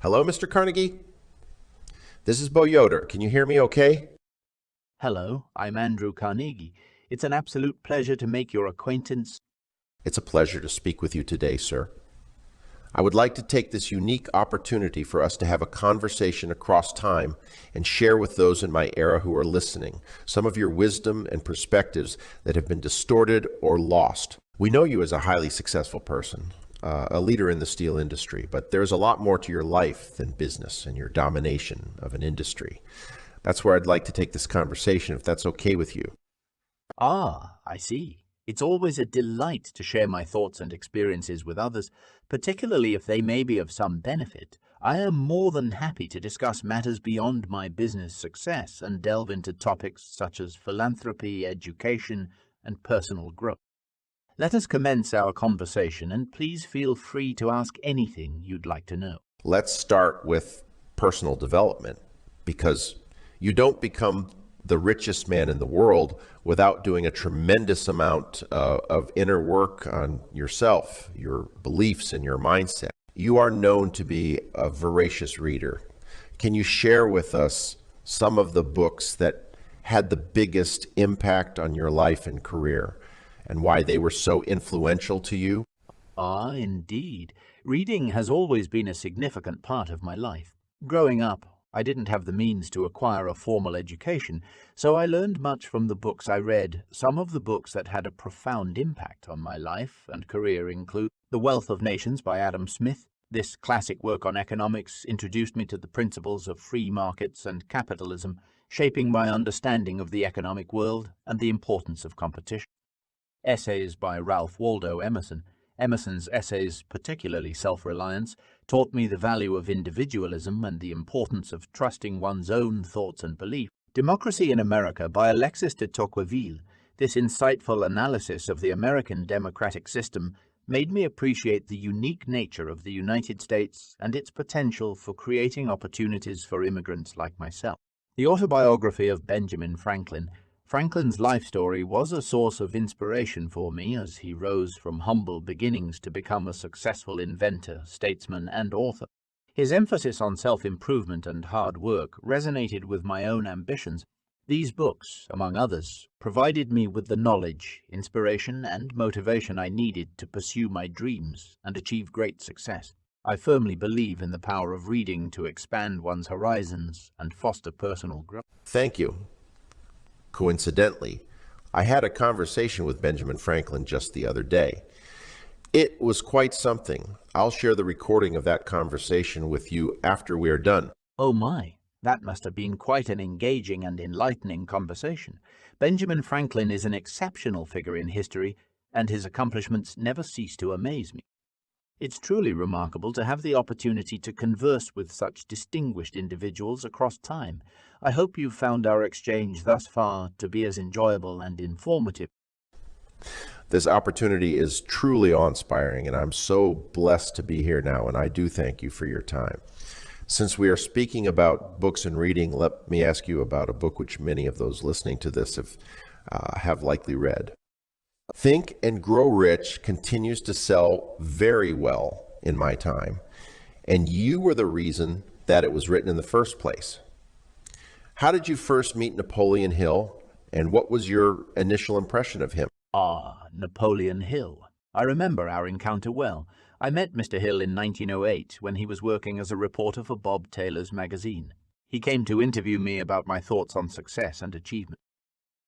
Hello, Mr. Carnegie. This is Bo Yoder. Can you hear me okay? Hello, I'm Andrew Carnegie. It's an absolute pleasure to make your acquaintance. It's a pleasure to speak with you today, sir. I would like to take this unique opportunity for us to have a conversation across time and share with those in my era who are listening some of your wisdom and perspectives that have been distorted or lost. We know you as a highly successful person, a leader in the steel industry, but there's a lot more to your life than business and your domination of an industry. That's where I'd like to take this conversation, if that's okay with you. Ah, I see. It's always a delight to share my thoughts and experiences with others, particularly if they may be of some benefit. I am more than happy to discuss matters beyond my business success and delve into topics such as philanthropy, education, and personal growth. Let us commence our conversation, and please feel free to ask anything you'd like to know. Let's start with personal development, because you don't become the richest man in the world without doing a tremendous amount of inner work on yourself, your beliefs, and your mindset. You are known to be a voracious reader. Can you share with us some of the books that had the biggest impact on your life and career and why they were so influential to you? Ah, indeed. Reading has always been a significant part of my life. Growing up, I didn't have the means to acquire a formal education, so I learned much from the books I read. Some of the books that had a profound impact on my life and career include The Wealth of Nations by Adam Smith. This classic work on economics introduced me to the principles of free markets and capitalism, shaping my understanding of the economic world and the importance of competition. Essays by Ralph Waldo Emerson. Emerson's essays, particularly Self-Reliance, taught me the value of individualism and the importance of trusting one's own thoughts and beliefs. Democracy in America by Alexis de Tocqueville. This insightful analysis of the American democratic system made me appreciate the unique nature of the United States and its potential for creating opportunities for immigrants like myself. The autobiography of Benjamin Franklin. Franklin's life story was a source of inspiration for me as he rose from humble beginnings to become a successful inventor, statesman, and author. His emphasis on self-improvement and hard work resonated with my own ambitions. These books, among others, provided me with the knowledge, inspiration, and motivation I needed to pursue my dreams and achieve great success. I firmly believe in the power of reading to expand one's horizons and foster personal growth. Thank you. Coincidentally, I had a conversation with Benjamin Franklin just the other day. It was quite something. I'll share the recording of that conversation with you after we are done. Oh my, that must have been quite an engaging and enlightening conversation. Benjamin Franklin is an exceptional figure in history, and his accomplishments never cease to amaze me. It's truly remarkable to have the opportunity to converse with such distinguished individuals across time. I hope you've found our exchange thus far to be as enjoyable and informative. This opportunity is truly awe-inspiring, and I'm so blessed to be here now, and I do thank you for your time. Since we are speaking about books and reading, let me ask you about a book which many of those listening to this have likely read. Think and Grow Rich continues to sell very well in my time, and you were the reason that it was written in the first place. How did you first meet Napoleon Hill, and what was your initial impression of him? Ah, Napoleon Hill. I remember our encounter well. I met Mr. Hill in 1908 when he was working as a reporter for Bob Taylor's magazine. He came to interview me about my thoughts on success and achievement.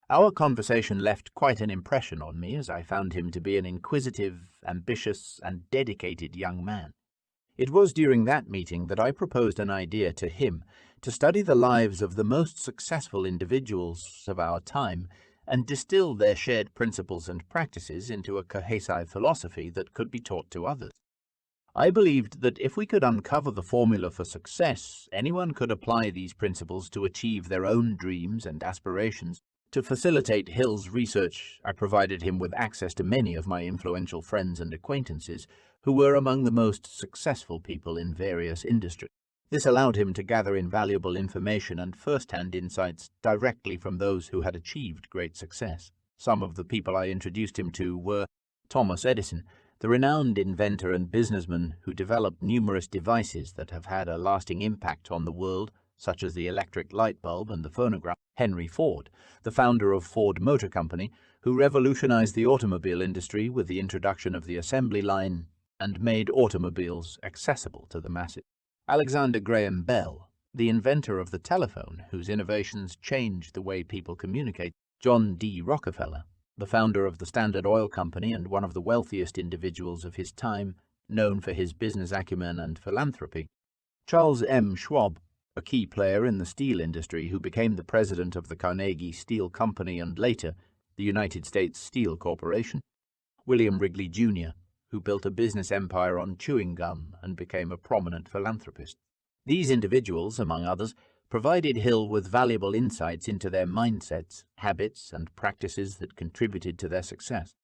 Our conversation left quite an impression on me, as I found him to be an inquisitive, ambitious, and dedicated young man. It was during that meeting that I proposed an idea to him to study the lives of the most successful individuals of our time and distill their shared principles and practices into a cohesive philosophy that could be taught to others. I believed that if we could uncover the formula for success, anyone could apply these principles to achieve their own dreams and aspirations. To facilitate Hill's research, I provided him with access to many of my influential friends and acquaintances who were among the most successful people in various industries. This allowed him to gather invaluable information and first-hand insights directly from those who had achieved great success. Some of the people I introduced him to were Thomas Edison, the renowned inventor and businessman who developed numerous devices that have had a lasting impact on the world, such as the electric light bulb and the phonograph. Henry Ford, the founder of Ford Motor Company, who revolutionized the automobile industry with the introduction of the assembly line and made automobiles accessible to the masses. Alexander Graham Bell, the inventor of the telephone, whose innovations changed the way people communicate. John D. Rockefeller, the founder of the Standard Oil Company and one of the wealthiest individuals of his time, known for his business acumen and philanthropy. Charles M. Schwab, a key player in the steel industry who became the president of the Carnegie Steel Company and later the United States Steel Corporation. William Wrigley, Jr., who built a business empire on chewing gum and became a prominent philanthropist. These individuals, among others, provided Hill with valuable insights into their mindsets, habits, and practices that contributed to their success.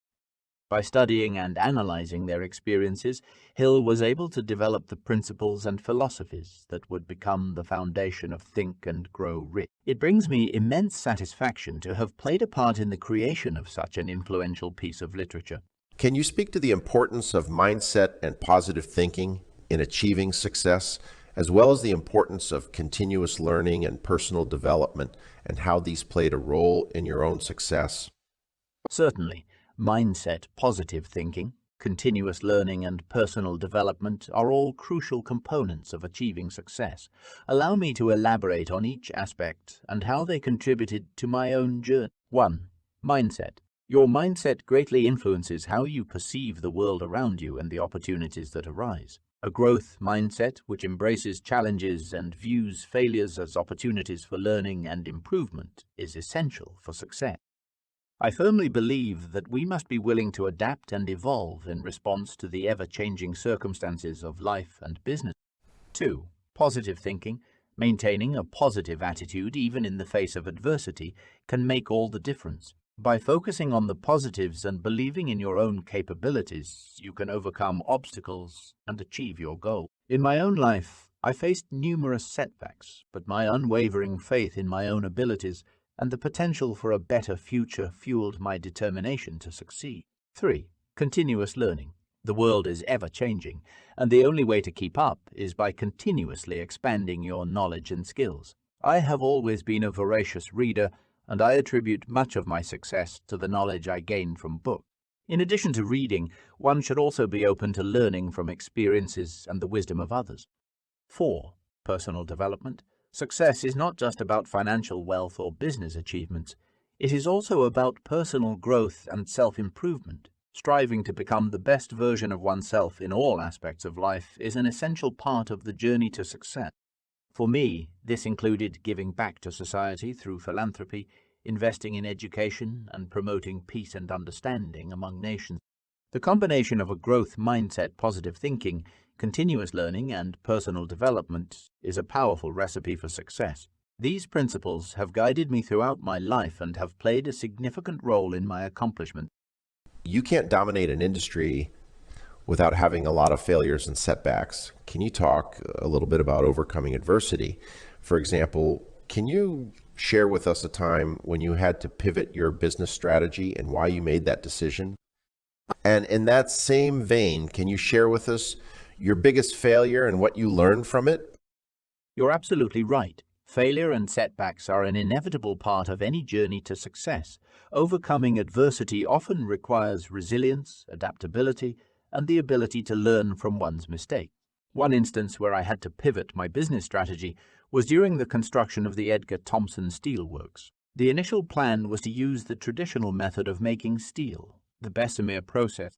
By studying and analyzing their experiences, Hill was able to develop the principles and philosophies that would become the foundation of Think and Grow Rich. It brings me immense satisfaction to have played a part in the creation of such an influential piece of literature. Can you speak to the importance of mindset and positive thinking in achieving success, as well as the importance of continuous learning and personal development, and how these played a role in your own success? Certainly. Mindset, positive thinking, continuous learning, and personal development are all crucial components of achieving success. Allow me to elaborate on each aspect and how they contributed to my own journey. 1. Mindset. Your mindset greatly influences how you perceive the world around you and the opportunities that arise. A growth mindset, which embraces challenges and views failures as opportunities for learning and improvement, is essential for success. I firmly believe that we must be willing to adapt and evolve in response to the ever-changing circumstances of life and business. 2. Positive thinking. Maintaining a positive attitude even in the face of adversity can make all the difference. By focusing on the positives and believing in your own capabilities, you can overcome obstacles and achieve your goal. In my own life, I faced numerous setbacks, but my unwavering faith in my own abilities and the potential for a better future fueled my determination to succeed. 3. Continuous learning. The world is ever-changing, and the only way to keep up is by continuously expanding your knowledge and skills. I have always been a voracious reader, and I attribute much of my success to the knowledge I gained from books. In addition to reading, one should also be open to learning from experiences and the wisdom of others. 4. Personal development. Success is not just about financial wealth or business achievements. It is also about personal growth and self-improvement. Striving to become the best version of oneself in all aspects of life is an essential part of the journey to success. For me, this included giving back to society through philanthropy, investing in education, and promoting peace and understanding among nations. The combination of a growth mindset, positive thinking, continuous learning, and personal development is a powerful recipe for success. These principles have guided me throughout my life and have played a significant role in my accomplishment. You can't dominate an industry without having a lot of failures and setbacks. Can you talk a little bit about overcoming adversity? For example, can you share with us a time when you had to pivot your business strategy and why you made that decision? And in that same vein, can you share with us your biggest failure and what you learned from it? You're absolutely right. Failure and setbacks are an inevitable part of any journey to success. Overcoming adversity often requires resilience, adaptability, and the ability to learn from one's mistakes. One instance where I had to pivot my business strategy was during the construction of the Edgar Thomson Steel Works. The initial plan was to use the traditional method of making steel, the Bessemer process.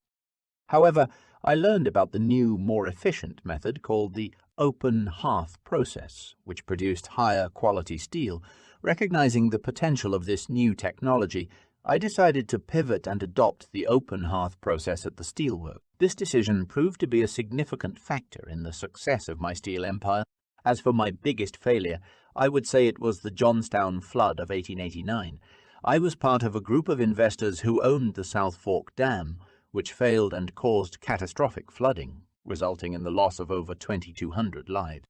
However, I learned about the new, more efficient method called the open hearth process, which produced higher quality steel. Recognizing the potential of this new technology, I decided to pivot and adopt the open hearth process at the steelworks. This decision proved to be a significant factor in the success of my steel empire. As for my biggest failure, I would say it was the Johnstown flood of 1889. I was part of a group of investors who owned the South Fork Dam, which failed and caused catastrophic flooding, resulting in the loss of over 2,200 lives.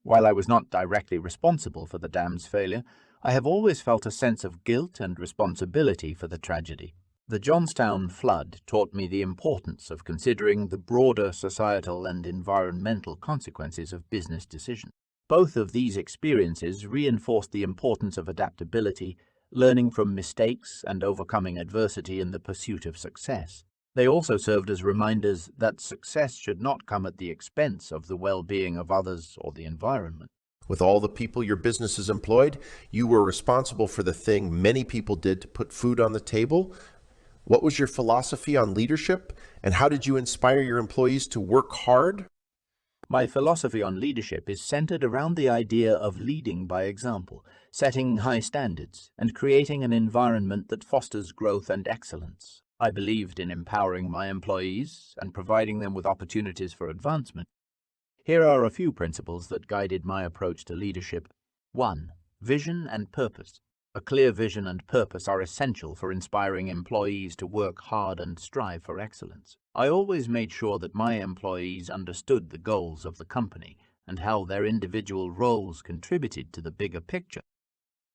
While I was not directly responsible for the dam's failure, I have always felt a sense of guilt and responsibility for the tragedy. The Johnstown flood taught me the importance of considering the broader societal and environmental consequences of business decisions. Both of these experiences reinforced the importance of adaptability, learning from mistakes and overcoming adversity in the pursuit of success. They also served as reminders that success should not come at the expense of the well-being of others or the environment. With all the people your business is employed, you were responsible for the thing many people did to put food on the table. What was your philosophy on leadership, and how did you inspire your employees to work hard? My philosophy on leadership is centered around the idea of leading by example, setting high standards, and creating an environment that fosters growth and excellence. I believed in empowering my employees and providing them with opportunities for advancement. Here are a few principles that guided my approach to leadership. 1. Vision and purpose. A clear vision and purpose are essential for inspiring employees to work hard and strive for excellence. I always made sure that my employees understood the goals of the company and how their individual roles contributed to the bigger picture.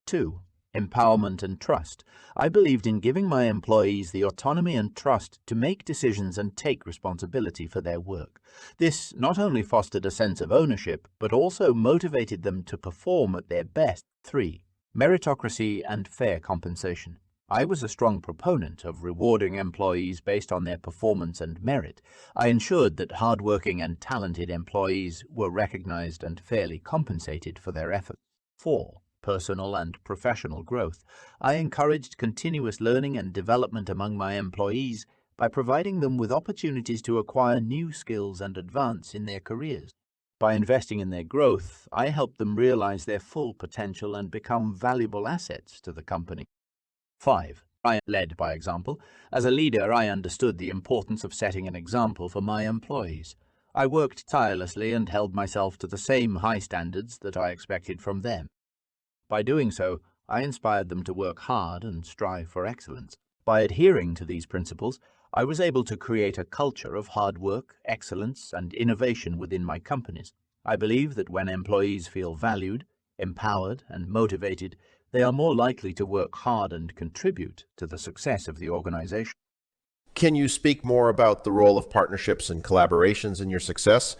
2. Empowerment and trust. I believed in giving my employees the autonomy and trust to make decisions and take responsibility for their work. This not only fostered a sense of ownership, but also motivated them to perform at their best. 3. Meritocracy and fair compensation. I was a strong proponent of rewarding employees based on their performance and merit. I ensured that hardworking and talented employees were recognized and fairly compensated for their efforts. 4. Personal and professional growth. I encouraged continuous learning and development among my employees by providing them with opportunities to acquire new skills and advance in their careers. By investing in their growth, I helped them realize their full potential and become valuable assets to the company. 5. I led by example. As a leader, I understood the importance of setting an example for my employees. I worked tirelessly and held myself to the same high standards that I expected from them. By doing so, I inspired them to work hard and strive for excellence. By adhering to these principles, I was able to create a culture of hard work, excellence, and innovation within my companies. I believe that when employees feel valued, empowered, and motivated, they are more likely to work hard and contribute to the success of the organization. Can you speak more about the role of partnerships and collaborations in your success?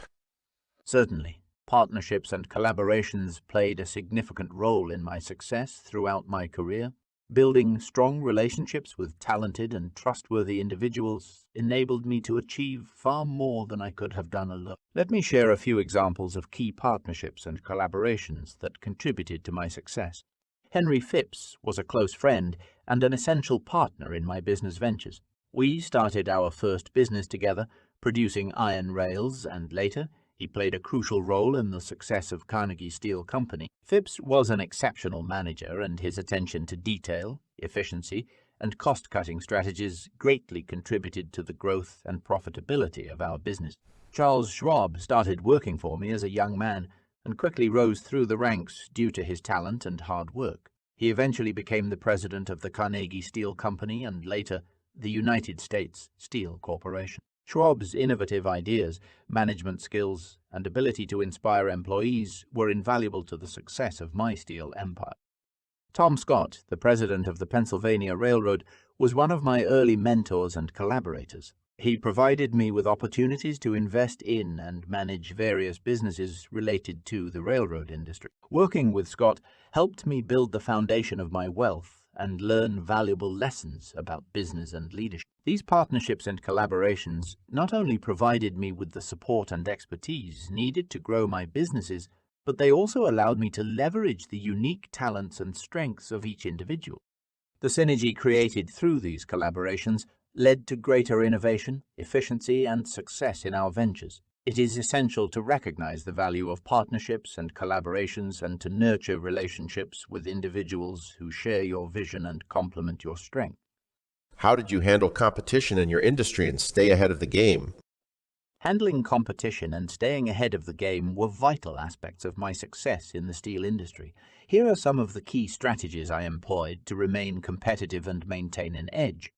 Certainly. Partnerships and collaborations played a significant role in my success throughout my career. Building strong relationships with talented and trustworthy individuals enabled me to achieve far more than I could have done alone. Let me share a few examples of key partnerships and collaborations that contributed to my success. Henry Phipps was a close friend and an essential partner in my business ventures. We started our first business together, producing iron rails, and later he played a crucial role in the success of Carnegie Steel Company. Phipps was an exceptional manager, and his attention to detail, efficiency, and cost-cutting strategies greatly contributed to the growth and profitability of our business. Charles Schwab started working for me as a young man and quickly rose through the ranks due to his talent and hard work. He eventually became the president of the Carnegie Steel Company and later the United States Steel Corporation. Schwab's innovative ideas, management skills, and ability to inspire employees were invaluable to the success of my steel empire. Tom Scott, the president of the Pennsylvania Railroad, was one of my early mentors and collaborators. He provided me with opportunities to invest in and manage various businesses related to the railroad industry. Working with Scott helped me build the foundation of my wealth and learn valuable lessons about business and leadership. These partnerships and collaborations not only provided me with the support and expertise needed to grow my businesses, but they also allowed me to leverage the unique talents and strengths of each individual. The synergy created through these collaborations led to greater innovation, efficiency, and success in our ventures. It is essential to recognize the value of partnerships and collaborations and to nurture relationships with individuals who share your vision and complement your strength. How did you handle competition in your industry and stay ahead of the game? Handling competition and staying ahead of the game were vital aspects of my success in the steel industry. Here are some of the key strategies I employed to remain competitive and maintain an edge.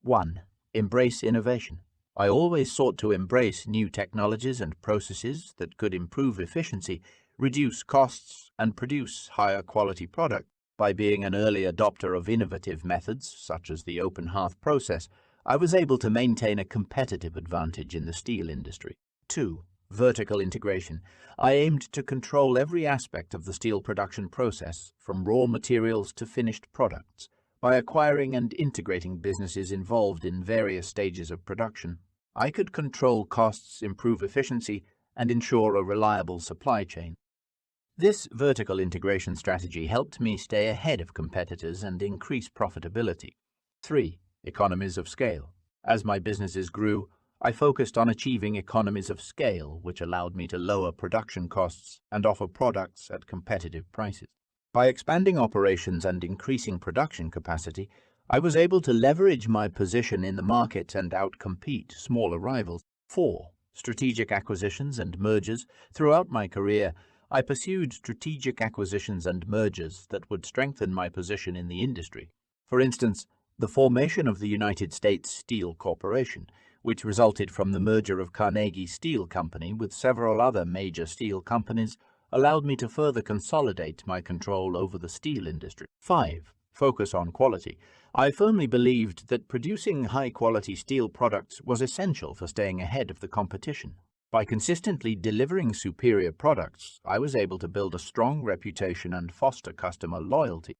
1. Embrace innovation. I always sought to embrace new technologies and processes that could improve efficiency, reduce costs, and produce higher quality products. By being an early adopter of innovative methods, such as the open hearth process, I was able to maintain a competitive advantage in the steel industry. 2. Vertical integration. I aimed to control every aspect of the steel production process, from raw materials to finished products. By acquiring and integrating businesses involved in various stages of production, I could control costs, improve efficiency, and ensure a reliable supply chain. This vertical integration strategy helped me stay ahead of competitors and increase profitability. 3. Economies of scale. As my businesses grew, I focused on achieving economies of scale, which allowed me to lower production costs and offer products at competitive prices. By expanding operations and increasing production capacity, I was able to leverage my position in the market and outcompete smaller rivals. 4. Strategic acquisitions and mergers. Throughout my career, I pursued strategic acquisitions and mergers that would strengthen my position in the industry. For instance, the formation of the United States Steel Corporation, which resulted from the merger of Carnegie Steel Company with several other major steel companies, allowed me to further consolidate my control over the steel industry. 5. Focus on quality. I firmly believed that producing high-quality steel products was essential for staying ahead of the competition. By consistently delivering superior products, I was able to build a strong reputation and foster customer loyalty.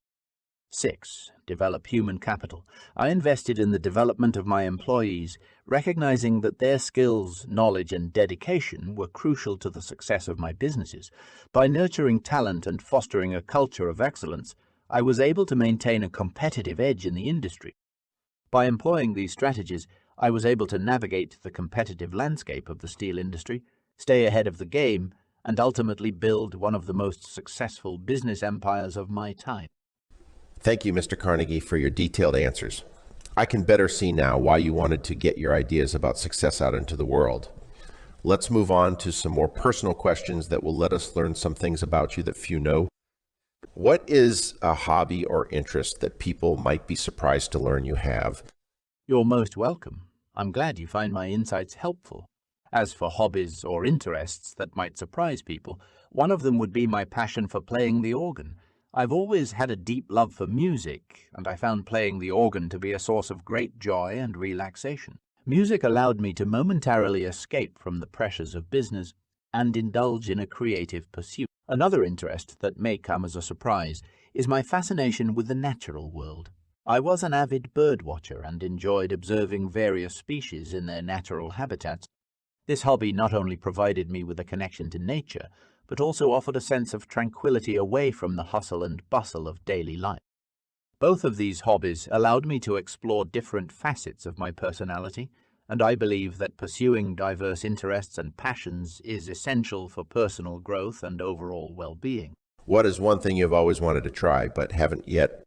6. Develop human capital. I invested in the development of my employees, recognizing that their skills, knowledge, and dedication were crucial to the success of my businesses. By nurturing talent and fostering a culture of excellence, I was able to maintain a competitive edge in the industry. By employing these strategies, I was able to navigate the competitive landscape of the steel industry, stay ahead of the game, and ultimately build one of the most successful business empires of my time. Thank you, Mr. Carnegie, for your detailed answers. I can better see now why you wanted to get your ideas about success out into the world. Let's move on to some more personal questions that will let us learn some things about you that few know. What is a hobby or interest that people might be surprised to learn you have? You're most welcome. I'm glad you find my insights helpful. As for hobbies or interests that might surprise people, one of them would be my passion for playing the organ. I've always had a deep love for music, and I found playing the organ to be a source of great joy and relaxation. Music allowed me to momentarily escape from the pressures of business and indulge in a creative pursuit. Another interest that may come as a surprise is my fascination with the natural world. I was an avid bird watcher and enjoyed observing various species in their natural habitats. This hobby not only provided me with a connection to nature, but also offered a sense of tranquility away from the hustle and bustle of daily life. Both of these hobbies allowed me to explore different facets of my personality, and I believe that pursuing diverse interests and passions is essential for personal growth and overall well-being. What is one thing you've always wanted to try but haven't yet?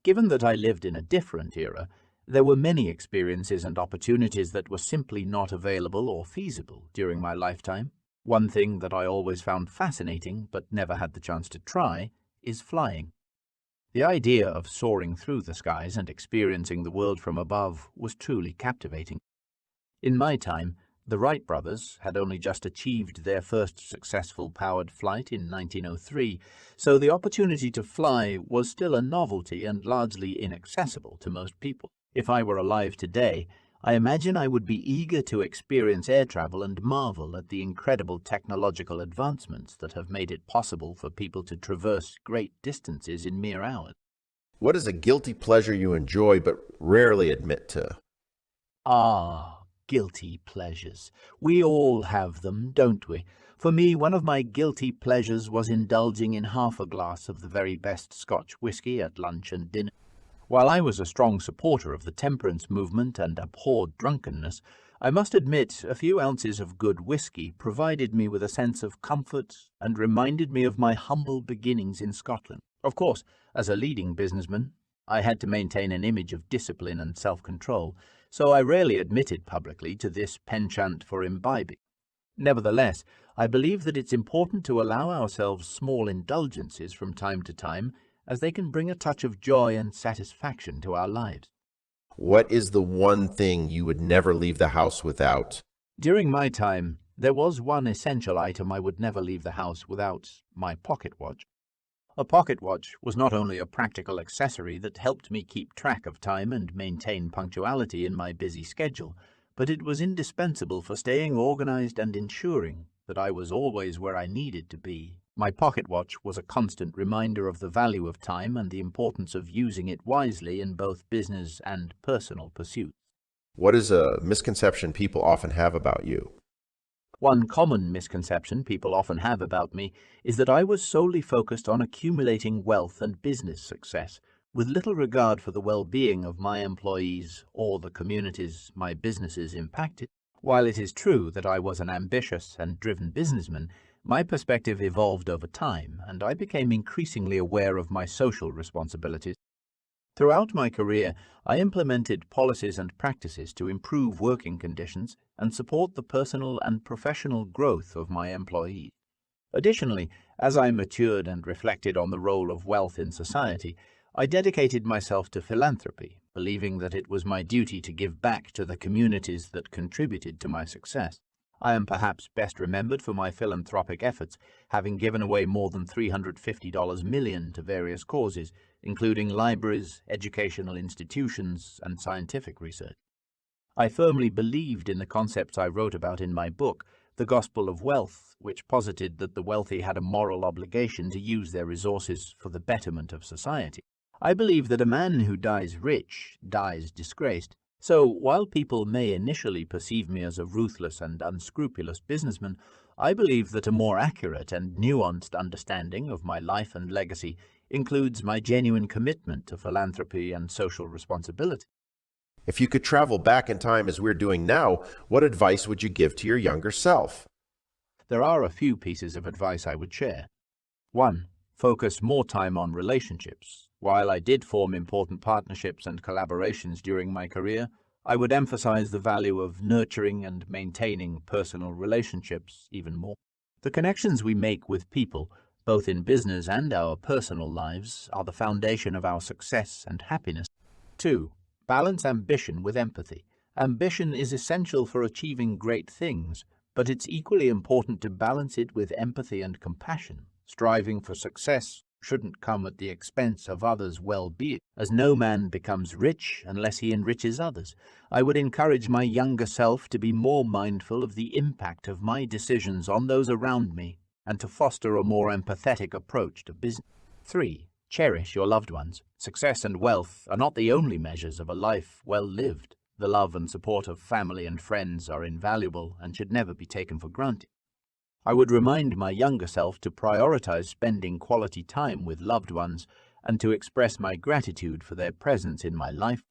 Given that I lived in a different era, there were many experiences and opportunities that were simply not available or feasible during my lifetime. One thing that I always found fascinating but never had the chance to try is flying. The idea of soaring through the skies and experiencing the world from above was truly captivating. In my time, the Wright brothers had only just achieved their first successful powered flight in 1903, so the opportunity to fly was still a novelty and largely inaccessible to most people. If I were alive today, I imagine I would be eager to experience air travel and marvel at the incredible technological advancements that have made it possible for people to traverse great distances in mere hours. What is a guilty pleasure you enjoy but rarely admit to? Guilty pleasures. We all have them, don't we? For me, one of my guilty pleasures was indulging in half a glass of the very best Scotch whisky at lunch and dinner. While I was a strong supporter of the temperance movement and abhorred drunkenness, I must admit a few ounces of good whisky provided me with a sense of comfort and reminded me of my humble beginnings in Scotland. Of course, as a leading businessman, I had to maintain an image of discipline and self-control, so I rarely admitted publicly to this penchant for imbibing. Nevertheless, I believe that it's important to allow ourselves small indulgences from time to time, as they can bring a touch of joy and satisfaction to our lives. What is the one thing you would never leave the house without? During my time, there was one essential item I would never leave the house without: my pocket watch. A pocket watch was not only a practical accessory that helped me keep track of time and maintain punctuality in my busy schedule, but it was indispensable for staying organized and ensuring that I was always where I needed to be. My pocket watch was a constant reminder of the value of time and the importance of using it wisely in both business and personal pursuits. What is a misconception people often have about you? One common misconception people often have about me is that I was solely focused on accumulating wealth and business success, with little regard for the well-being of my employees or the communities my businesses impacted. While it is true that I was an ambitious and driven businessman, my perspective evolved over time, and I became increasingly aware of my social responsibilities. Throughout my career, I implemented policies and practices to improve working conditions and support the personal and professional growth of my employees. Additionally, as I matured and reflected on the role of wealth in society, I dedicated myself to philanthropy, believing that it was my duty to give back to the communities that contributed to my success. I am perhaps best remembered for my philanthropic efforts, having given away more than $350 million to various causes, including libraries, educational institutions, and scientific research. I firmly believed in the concepts I wrote about in my book, The Gospel of Wealth, which posited that the wealthy had a moral obligation to use their resources for the betterment of society. I believe that a man who dies rich dies disgraced. So, while people may initially perceive me as a ruthless and unscrupulous businessman, I believe that a more accurate and nuanced understanding of my life and legacy includes my genuine commitment to philanthropy and social responsibility. If you could travel back in time as we're doing now, what advice would you give to your younger self? There are a few pieces of advice I would share. 1. Focus more time on relationships. While I did form important partnerships and collaborations during my career, I would emphasize the value of nurturing and maintaining personal relationships even more. The connections we make with people, both in business and our personal lives, are the foundation of our success and happiness. 2. Balance ambition with empathy. Ambition is essential for achieving great things, but it's equally important to balance it with empathy and compassion. Striving for success shouldn't come at the expense of others' well-being, as no man becomes rich unless he enriches others. I would encourage my younger self to be more mindful of the impact of my decisions on those around me and to foster a more empathetic approach to business. 3. Cherish your loved ones. Success and wealth are not the only measures of a life well lived. The love and support of family and friends are invaluable and should never be taken for granted. I would remind my younger self to prioritize spending quality time with loved ones and to express my gratitude for their presence in my life.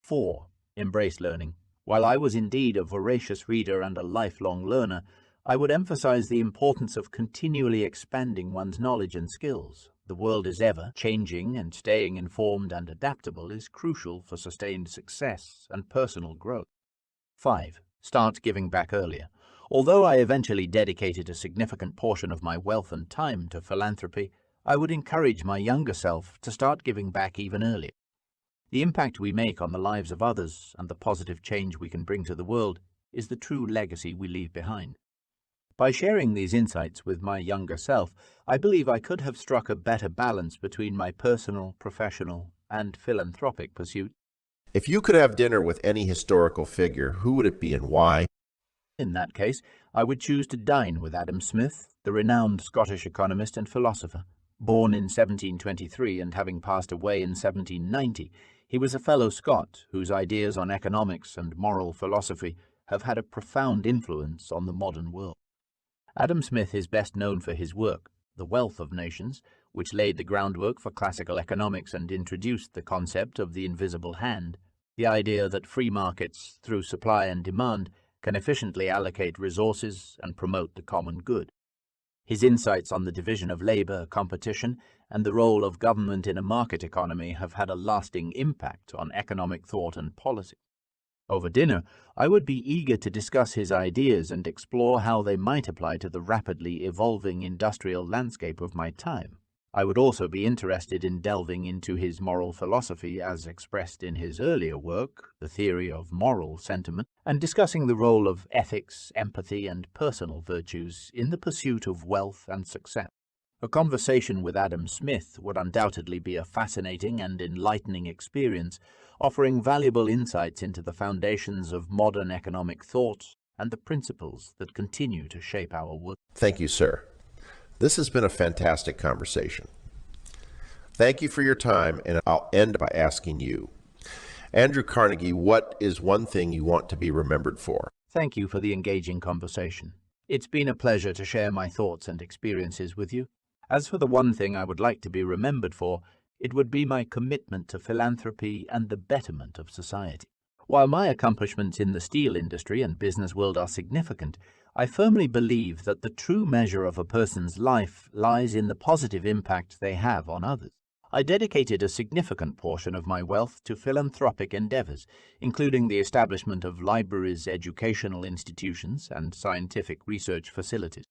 4. Embrace learning. While I was indeed a voracious reader and a lifelong learner, I would emphasize the importance of continually expanding one's knowledge and skills. The world is ever changing, and staying informed and adaptable is crucial for sustained success and personal growth. 5. Start giving back earlier. Although I eventually dedicated a significant portion of my wealth and time to philanthropy, I would encourage my younger self to start giving back even earlier. The impact we make on the lives of others and the positive change we can bring to the world is the true legacy we leave behind. By sharing these insights with my younger self, I believe I could have struck a better balance between my personal, professional, and philanthropic pursuits. If you could have dinner with any historical figure, who would it be and why? In that case, I would choose to dine with Adam Smith, the renowned Scottish economist and philosopher. Born in 1723 and having passed away in 1790, he was a fellow Scot whose ideas on economics and moral philosophy have had a profound influence on the modern world. Adam Smith is best known for his work, The Wealth of Nations, which laid the groundwork for classical economics and introduced the concept of the invisible hand, the idea that free markets, through supply and demand, can efficiently allocate resources and promote the common good. His insights on the division of labor, competition, and the role of government in a market economy have had a lasting impact on economic thought and policy. Over dinner, I would be eager to discuss his ideas and explore how they might apply to the rapidly evolving industrial landscape of my time. I would also be interested in delving into his moral philosophy as expressed in his earlier work, The Theory of Moral Sentiment, and discussing the role of ethics, empathy, and personal virtues in the pursuit of wealth and success. A conversation with Adam Smith would undoubtedly be a fascinating and enlightening experience, offering valuable insights into the foundations of modern economic thought and the principles that continue to shape our world. Thank you, sir. This has been a fantastic conversation. Thank you for your time, and I'll end by asking you, Andrew Carnegie, what is one thing you want to be remembered for? Thank you for the engaging conversation. It's been a pleasure to share my thoughts and experiences with you. As for the one thing I would like to be remembered for, it would be my commitment to philanthropy and the betterment of society. While my accomplishments in the steel industry and business world are significant, I firmly believe that the true measure of a person's life lies in the positive impact they have on others. I dedicated a significant portion of my wealth to philanthropic endeavors, including the establishment of libraries, educational institutions, and scientific research facilities.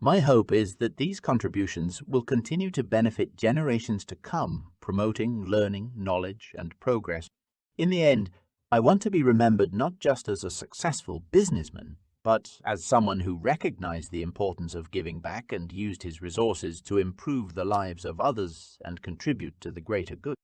My hope is that these contributions will continue to benefit generations to come, promoting learning, knowledge, and progress. In the end, I want to be remembered not just as a successful businessman, but as someone who recognized the importance of giving back and used his resources to improve the lives of others and contribute to the greater good.